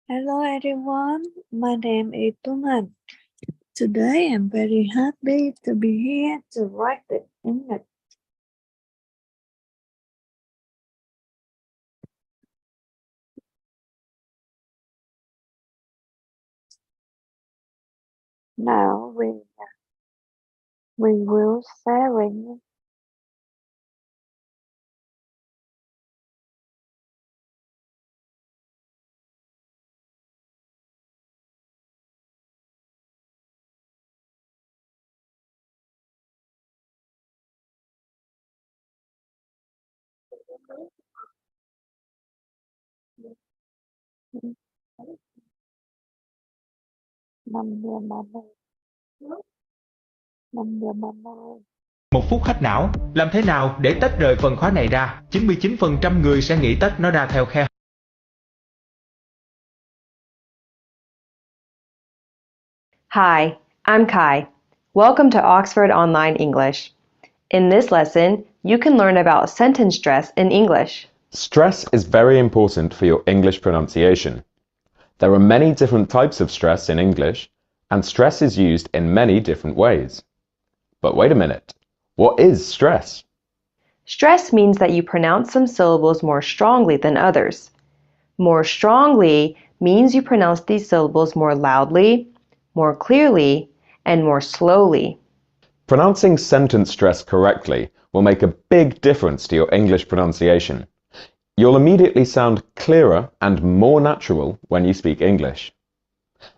Hello everyone, my name is Tuman. Today I'm very happy to be here to write the English. Now we will sharing năm điều mà mình năm điều mà mình 1 phút hack não, làm thế nào để tách rời phần khóa này ra? 99% người sẽ nghĩ tách nó ra theo khe. Hi, I'm Kai. Welcome to Oxford Online English. In this lesson, you can learn about sentence stress in English. Stress is very important for your English pronunciation. There are many different types of stress in English, and stress is used in many different ways. But wait a minute, what is stress? Stress means that you pronounce some syllables more strongly than others. More strongly means you pronounce these syllables more loudly, more clearly, and more slowly. Pronouncing sentence stress correctly will make a big difference to your English pronunciation. You'll immediately sound clearer and more natural when you speak English.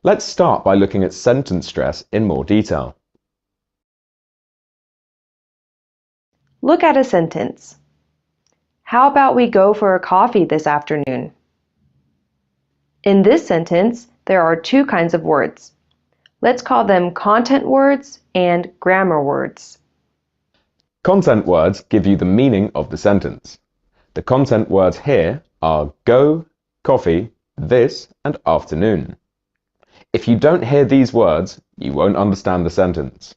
Let's start by looking at sentence stress in more detail. Look at a sentence. How about we go for a coffee this afternoon? In this sentence, there are two kinds of words. Let's call them content words and grammar words. Content words give you the meaning of the sentence. The content words here are go, coffee, this, and afternoon. If you don't hear these words, you won't understand the sentence.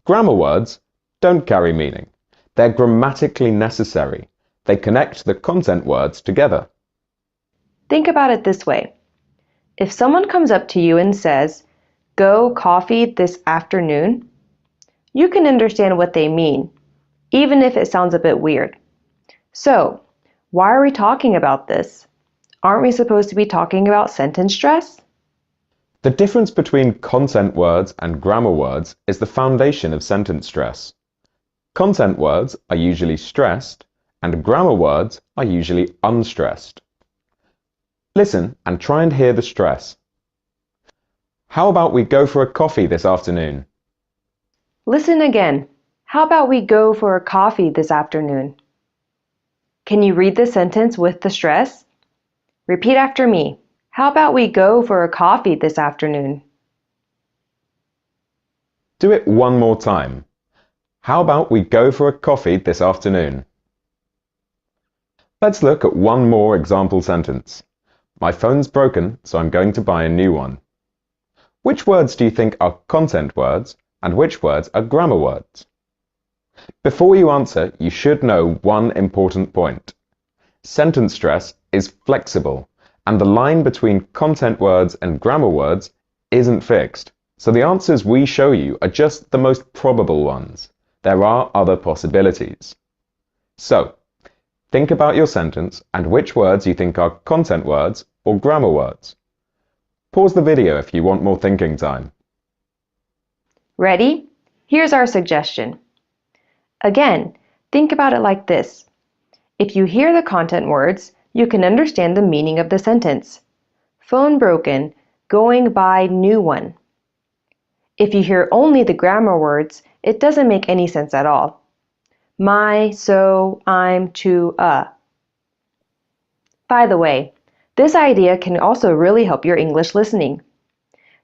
Grammar words don't carry meaning. They're grammatically necessary. They connect the content words together. Think about it this way. If someone comes up to you and says, "Go coffee this afternoon," you can understand what they mean, even if it sounds a bit weird. So, why are we talking about this? Aren't we supposed to be talking about sentence stress? The difference between content words and grammar words is the foundation of sentence stress. Content words are usually stressed, and grammar words are usually unstressed. Listen and try and hear the stress. How about we go for a coffee this afternoon? Listen again. How about we go for a coffee this afternoon? Can you read the sentence with the stress? Repeat after me. How about we go for a coffee this afternoon? Do it one more time. How about we go for a coffee this afternoon? Let's look at one more example sentence. My phone's broken, so I'm going to buy a new one. Which words do you think are content words and which words are grammar words? Before you answer, you should know one important point. Sentence stress is flexible, and the line between content words and grammar words isn't fixed. So the answers we show you are just the most probable ones. There are other possibilities. So, think about your sentence and which words you think are content words or grammar words. Pause the video if you want more thinking time. Ready? Here's our suggestion. Again, think about it like this. If you hear the content words, you can understand the meaning of the sentence. Phone broken, going buy new one. If you hear only the grammar words, it doesn't make any sense at all. My, so, I'm, to, By the way, this idea can also really help your English listening.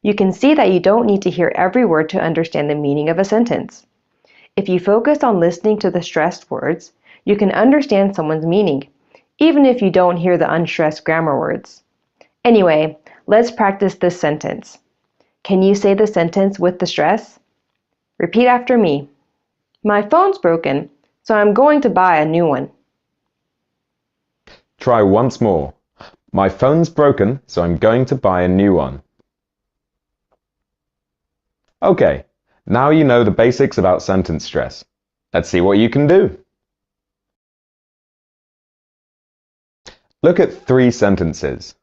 You can see that you don't need to hear every word to understand the meaning of a sentence. If you focus on listening to the stressed words, you can understand someone's meaning, even if you don't hear the unstressed grammar words. Anyway, let's practice this sentence. Can you say the sentence with the stress? Repeat after me. My phone's broken, so I'm going to buy a new one. Try once more. My phone's broken, so I'm going to buy a new one. Okay, now you know the basics about sentence stress. Let's see what you can do. Look at 3 sentences.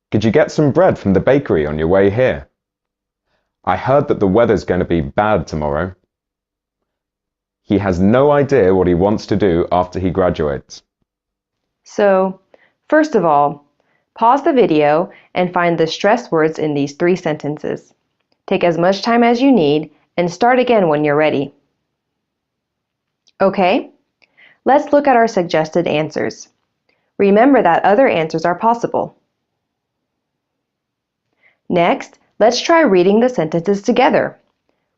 Could you get some bread from the bakery on your way here? I heard that the weather's going to be bad tomorrow. He has no idea what he wants to do after he graduates. So, first of all, pause the video and find the stress words in these 3 sentences. Take as much time as you need and start again when you're ready. Okay, let's look at our suggested answers. Remember that other answers are possible. Next, let's try reading the sentences together.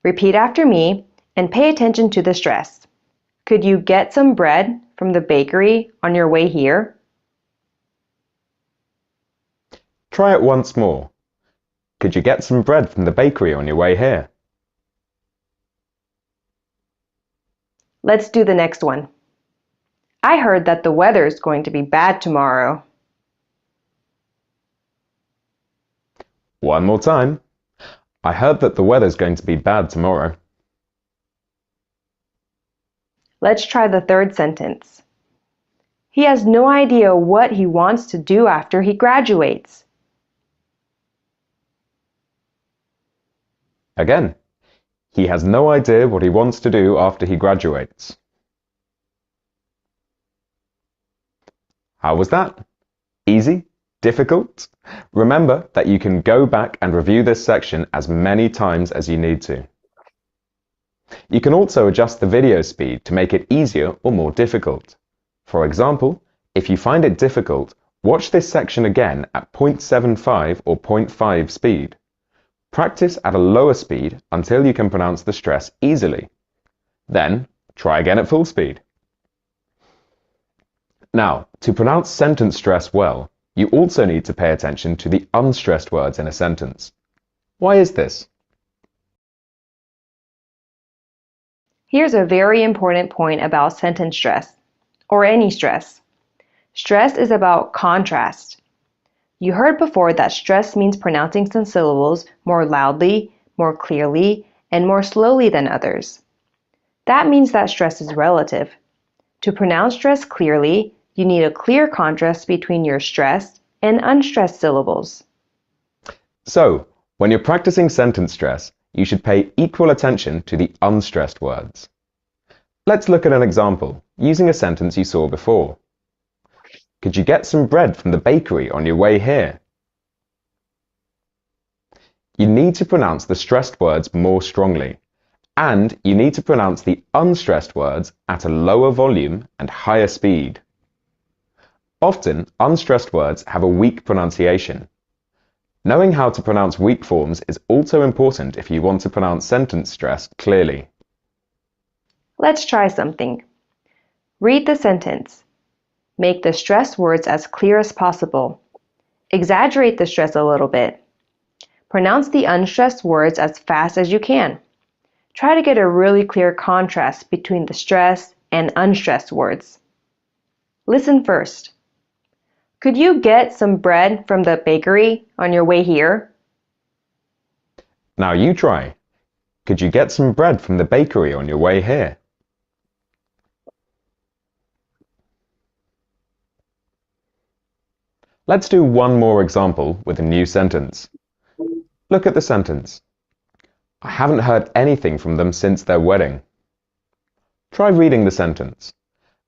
Repeat after me and pay attention to the stress. Could you get some bread from the bakery on your way here? Try it once more. Could you get some bread from the bakery on your way here? Let's do the next one. I heard that the weather's going to be bad tomorrow. One more time. I heard that the weather's going to be bad tomorrow. Let's try the third sentence. He has no idea what he wants to do after he graduates. Again, he has no idea what he wants to do after he graduates. How was that? Easy? Difficult? Remember that you can go back and review this section as many times as you need to. You can also adjust the video speed to make it easier or more difficult. For example, if you find it difficult, watch this section again at 0.75 or 0.5 speed. Practice at a lower speed until you can pronounce the stress easily. Then, try again at full speed. Now, to pronounce sentence stress well, you also need to pay attention to the unstressed words in a sentence. Why is this? Here's a very important point about sentence stress, or any stress. Stress is about contrast. You heard before that stress means pronouncing some syllables more loudly, more clearly, and more slowly than others. That means that stress is relative. To pronounce stress clearly, you need a clear contrast between your stressed and unstressed syllables. So, when you're practicing sentence stress, you should pay equal attention to the unstressed words. Let's look at an example, using a sentence you saw before. Could you get some bread from the bakery on your way here? You need to pronounce the stressed words more strongly, and you need to pronounce the unstressed words at a lower volume and higher speed. Often, unstressed words have a weak pronunciation. Knowing how to pronounce weak forms is also important if you want to pronounce sentence stress clearly. Let's try something. Read the sentence. Make the stressed words as clear as possible. Exaggerate the stress a little bit. Pronounce the unstressed words as fast as you can. Try to get a really clear contrast between the stressed and unstressed words. Listen first. Could you get some bread from the bakery on your way here? Now you try. Could you get some bread from the bakery on your way here? Let's do one more example with a new sentence. Look at the sentence. I haven't heard anything from them since their wedding. Try reading the sentence.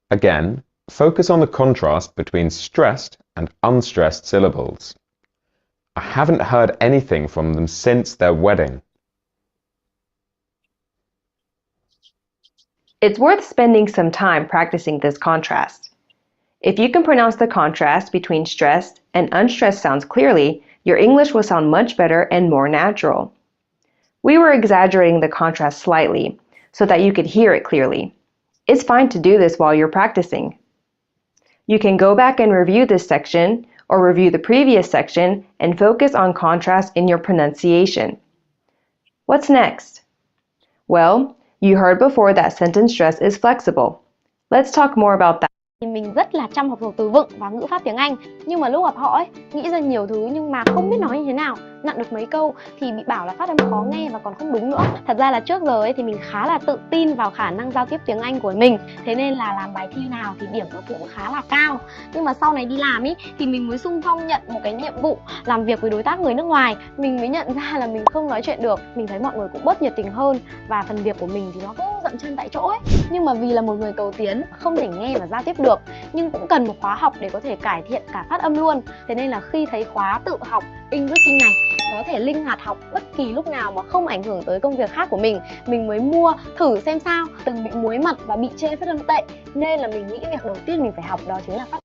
Again, focus on the contrast between stressed and unstressed syllables. I haven't heard anything from them since their wedding. It's worth spending some time practicing this contrast. If you can pronounce the contrast between stressed and unstressed sounds clearly, your English will sound much better and more natural. We were exaggerating the contrast slightly so that you could hear it clearly. It's fine to do this while you're practicing. You can go back and review this section or review the previous section and focus on contrast in your pronunciation. What's next? Well, you heard before that sentence stress is flexible. Let's talk more about that. Mình rất là chăm học thuộc từ vựng và ngữ pháp tiếng Anh. Nhưng mà lúc gặp họ ấy, nghĩ ra nhiều thứ nhưng mà không biết nói như thế nào, nặn được mấy câu thì bị bảo là phát âm khó nghe và còn không đúng nữa. Thật ra là trước giờ ấy thì mình khá là tự tin vào khả năng giao tiếp tiếng Anh của mình, thế nên là làm bài thi nào thì điểm nó cũng khá là cao. Nhưng mà sau này đi làm ấy thì mình mới xung phong nhận một cái nhiệm vụ làm việc với đối tác người nước ngoài, mình mới nhận ra là mình không nói chuyện được. Mình thấy mọi người cũng bớt nhiệt tình hơn và phần việc của mình thì nó cứ dậm chân tại chỗ ấy. Nhưng mà vì là một người cầu tiến, không thể nghe và giao tiếp được, nhưng cũng cần một khóa học để có thể cải thiện cả phát âm luôn. Thế nên là khi thấy khóa tự học Englisking này có thể linh hoạt học bất kỳ lúc nào mà không ảnh hưởng tới công việc khác của mình mới mua thử xem sao. Từng bị muối mặt và bị chê phát âm tệ, nên là mình nghĩ việc đầu tiên mình phải học đó chính là phát.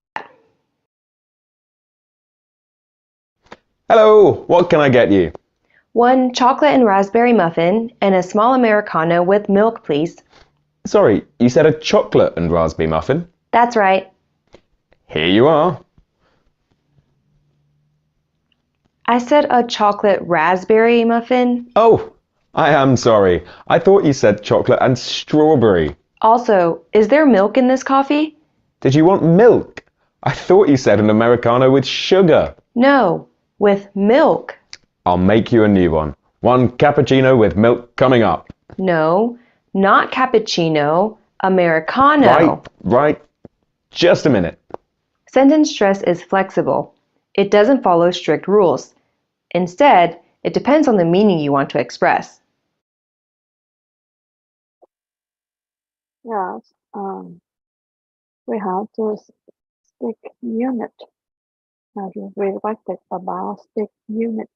Hello, what can I get you? One chocolate and raspberry muffin and a small Americano with milk, please. Sorry, you said a chocolate and raspberry muffin? That's right. Here you are. I said a chocolate raspberry muffin. Oh, I am sorry. I thought you said chocolate and strawberry. Also, is there milk in this coffee? Did you want milk? I thought you said an Americano with sugar. No, with milk. I'll make you a new one. One cappuccino with milk coming up. No, not cappuccino, Americano. Right. Just a minute. Sentence stress is flexible. It doesn't follow strict rules. Instead, it depends on the meaning you want to express. Yes, we have to stick unit. We reflected about stick unit.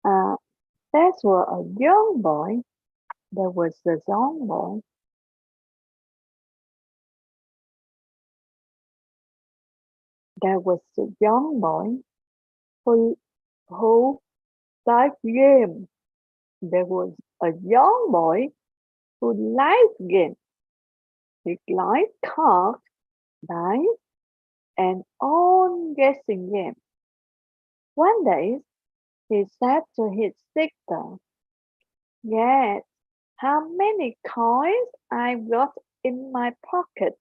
There was a young boy. There was a young boy. There was a young boy who liked game. There was a young boy who liked game. He liked cards, dice, and all guessing game. One day, he said to his sister, "Guess how many coins I've got in my pocket?"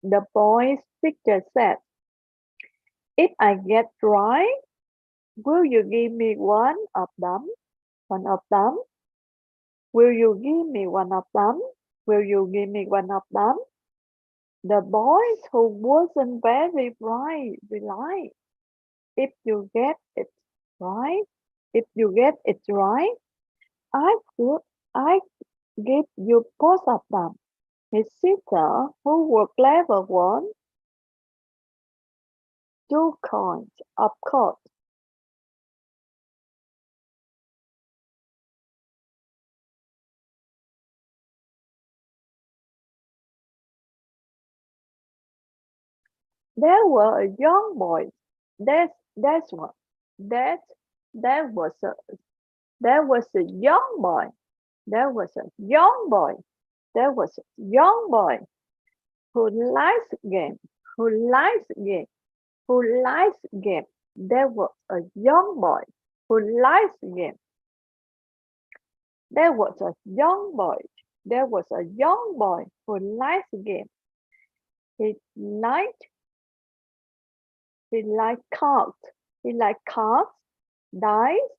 The boy's sister said, "If I get right, will you give me one of them? One of them? Will you give me one of them? Will you give me one of them?" The boys who wasn't very bright replied, "If you get it right, I give you both of them." His sister, who was clever, won 2 coins, of course. There were a young boy. There was a young boy. There was a young boy. There was a young boy who likes game. Who likes game. Who likes game. There was a young boy who likes game. There was a young boy. There was a young boy who likes game. He liked cards. He liked cards, dice,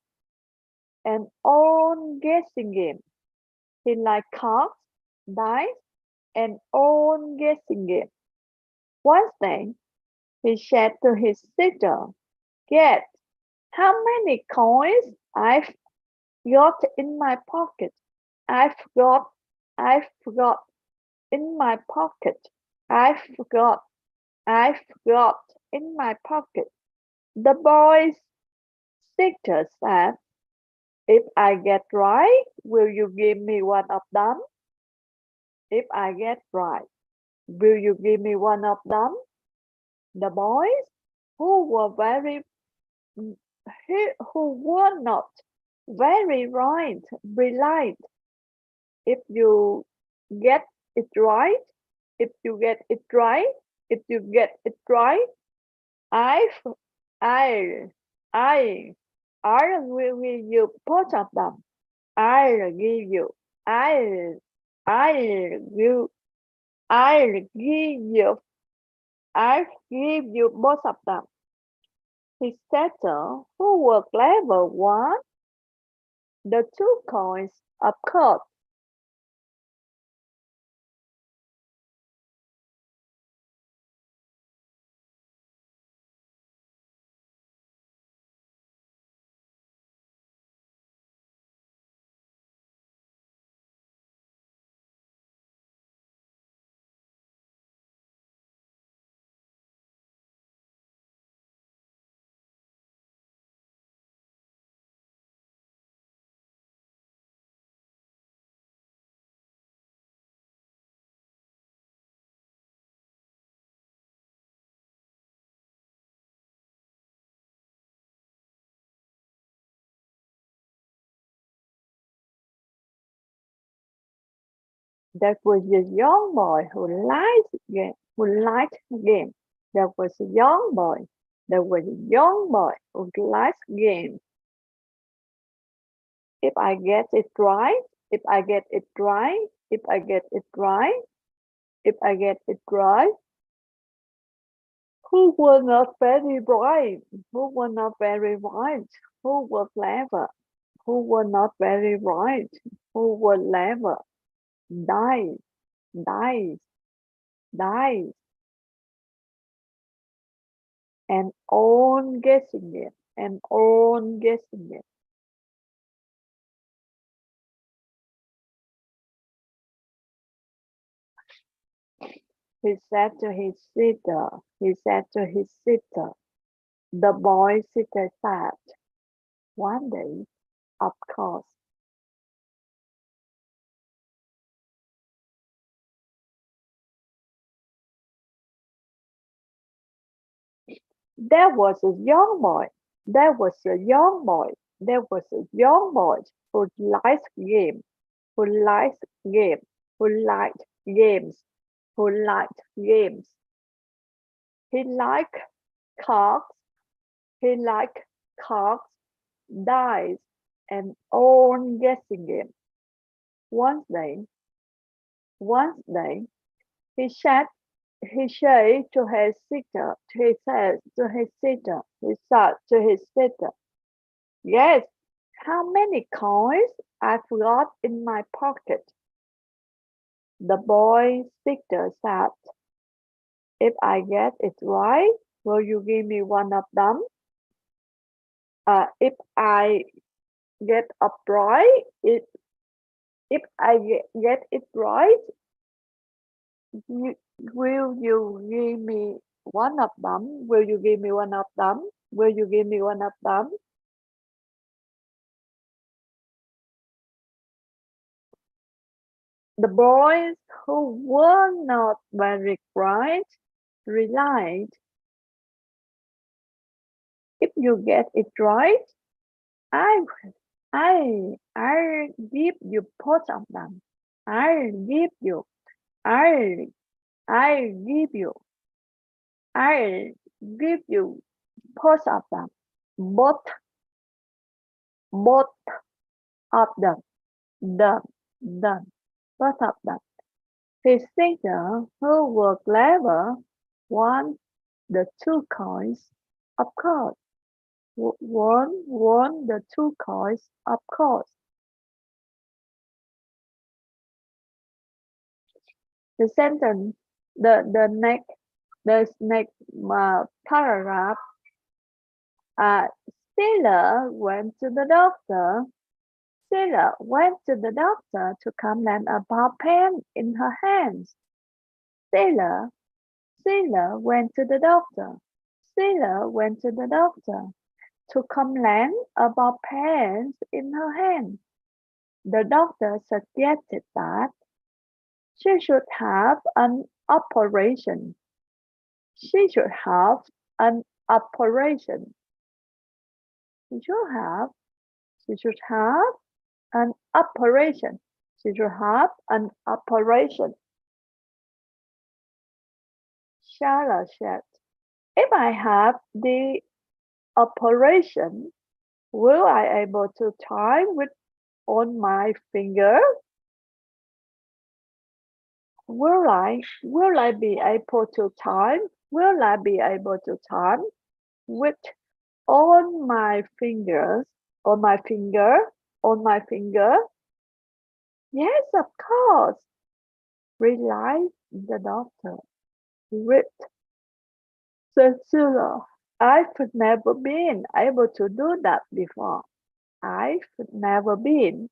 and all guessing game. He liked cards, dice, and all guessing game. One day, he said to his sister, "Guess how many coins I've got in my pocket?" I've got in my pocket. I've got in my pocket. The boy's sister said, "If I get right, will you give me one of them?" If I get right, will you give me one of them? The boys who were not very right replied, "If you get it right, if you get it right, I'll give you both of them. I'll give you I give you both of them. His sister, who was clever, won the 2 coins, of course. That was a young boy who liked game. That was a young boy. That was a young boy who likes games. If I get it right, if I get it right, if I get it right, if I get it right, who was not very bright, who was not very bright, who was clever, who was not very bright, who was clever, dies, dies, dies, and on guessing it, and on guessing it. He said to his sister, the boy sister said, one day, of course. There was a young boy, there was a young boy, there was a young boy who liked game, who liked game, who liked games, who liked games. He liked cards, he liked cards, dice, and own guessing game. One day, he said to his sister, he said to his sister, yes, how many coins I've got in my pocket? The boy's sister said, if I get it right, will you give me one of them? If I get up right, if I get it right, will you give me one of them? Will you give me one of them? Will you give me one of them? The boys who were not very bright replied, if you get it right, I'll give you both of them. I'll give you both of them. Both of them. Both of them. His sister, who was clever, won the 2 coins, of course. Won the 2 coins, of course. The sentence, the next paragraph. Stella went to the doctor. Stella went to the doctor to complain about pain in her hands. Stella went to the doctor. Stella went to the doctor to complain about pains in her hands. The doctor suggested that she should have an operation. She should have an operation. She should have an operation. She should have an operation. Charlotte said, if I have the operation, will I able to tie with on my finger? Will I be able to tie Will I be able to type with on my fingers, on my finger, on my finger? Yes, of course, replied the doctor. With Cecilia, I've never been able to do that before. I've never been,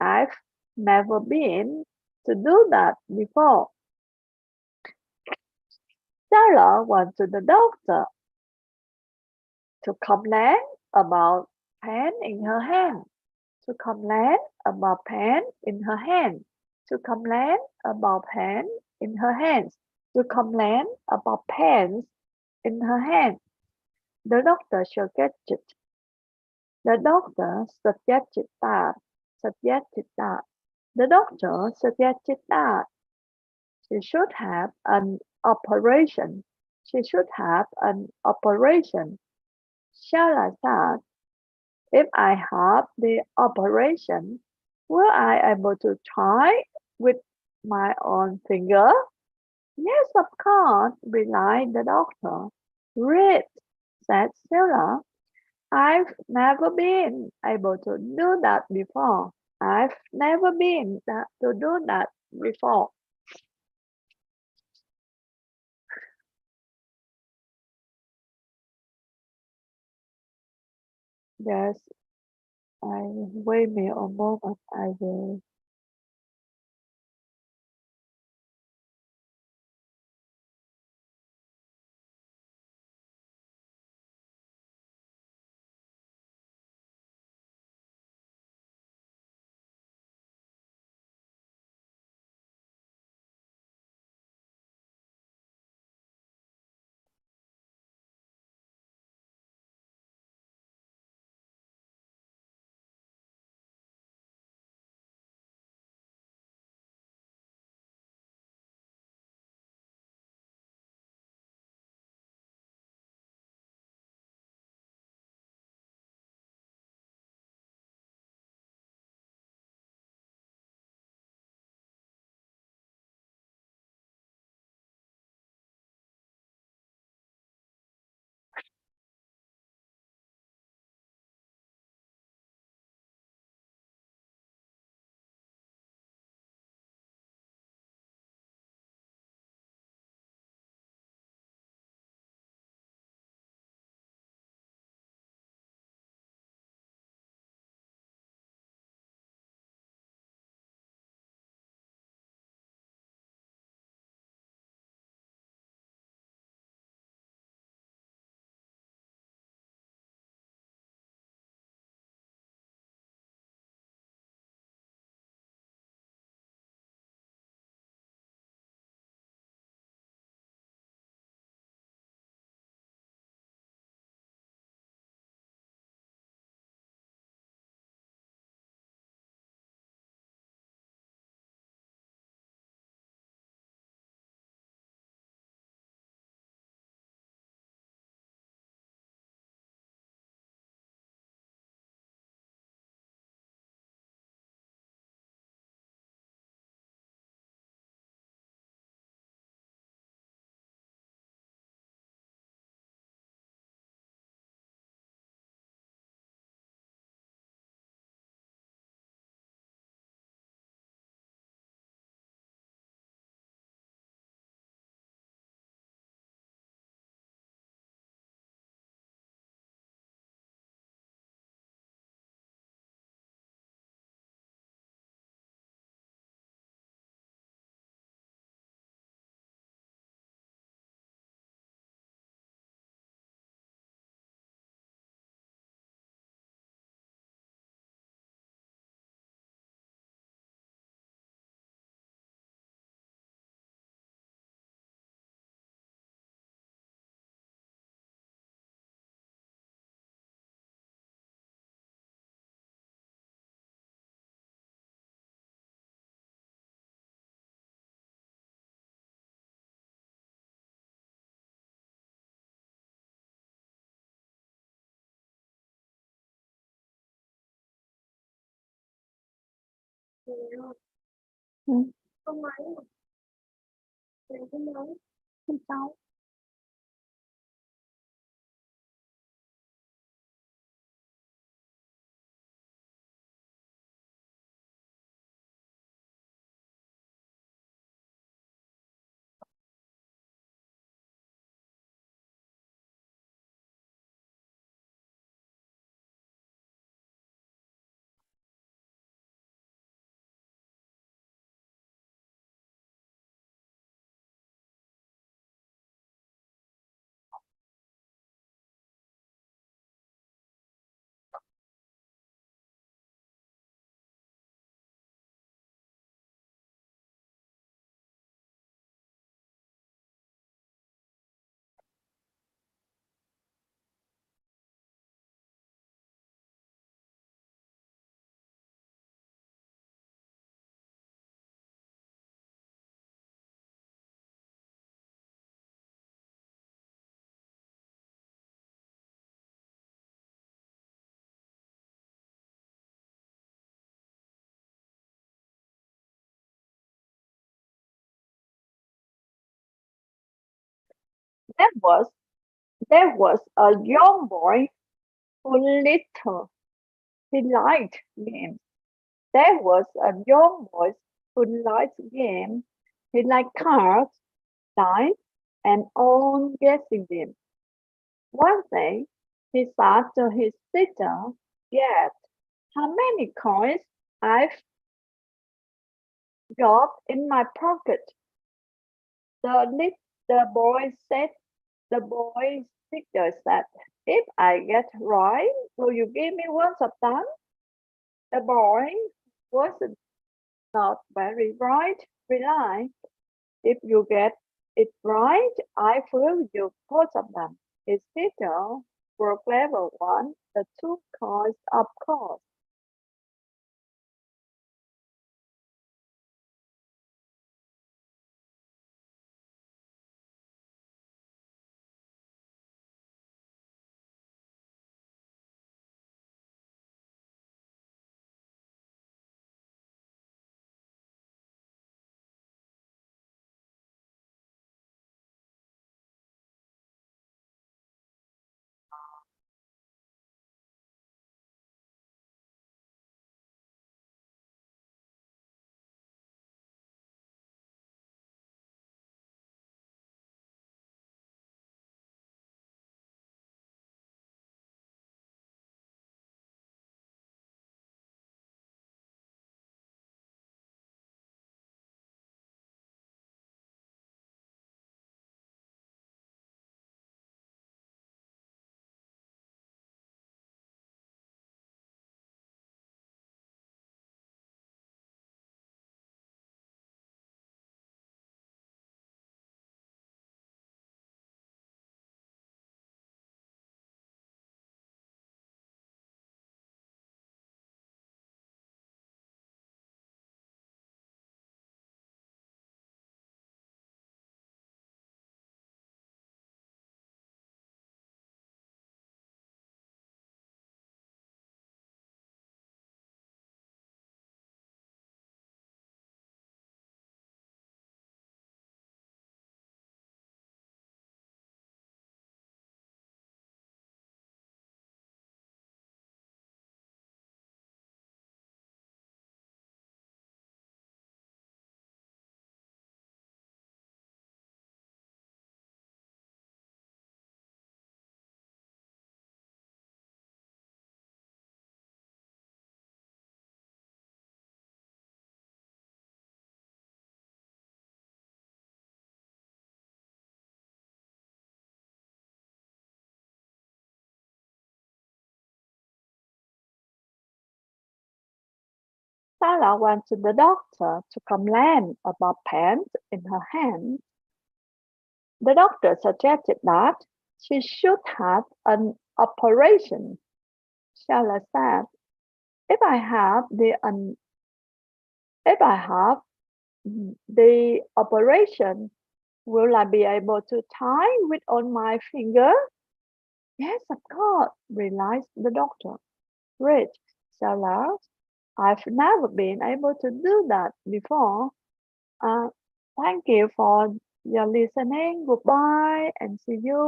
I've never been to do that before. Sarah went to the doctor to complain about pain in her hand, to complain about pain in her hand, to complain about pain in her hands, to complain about pains in her hand. The doctor suggested the doctor suggested that the doctor suggested that she should have an operation. She should have an operation. Shall I start? If I have the operation, will I able to try with my own finger? Yes, of course, replied the doctor. Read, said Sarah. I've never been able to do that before. I've never been to do that before. Yes, wait me a moment. I will. Ừ. Không sao. There was a young boy who little he liked games. There was a young boy who liked games. He liked cards, dice, and all guessing games. One day, he said to his sister, "Guess how many coins I've got in my pocket." The boy said, the boy's sister said, "If I get right, will you give me one of them?" The boy was not very bright, replied, "If you get it right, I will you both of them." His sister were clever one, the two coins of course. Sarah went to the doctor to complain about pains in her hand. The doctor suggested that she should have an operation. Sarah said, "If I have if I have the operation, will I be able to tie with on my finger?" "Yes, of course," replied the doctor. "Great," said Sarah. "I've never been able to do that before." Uh, Thank you for your listening. Goodbye and see you.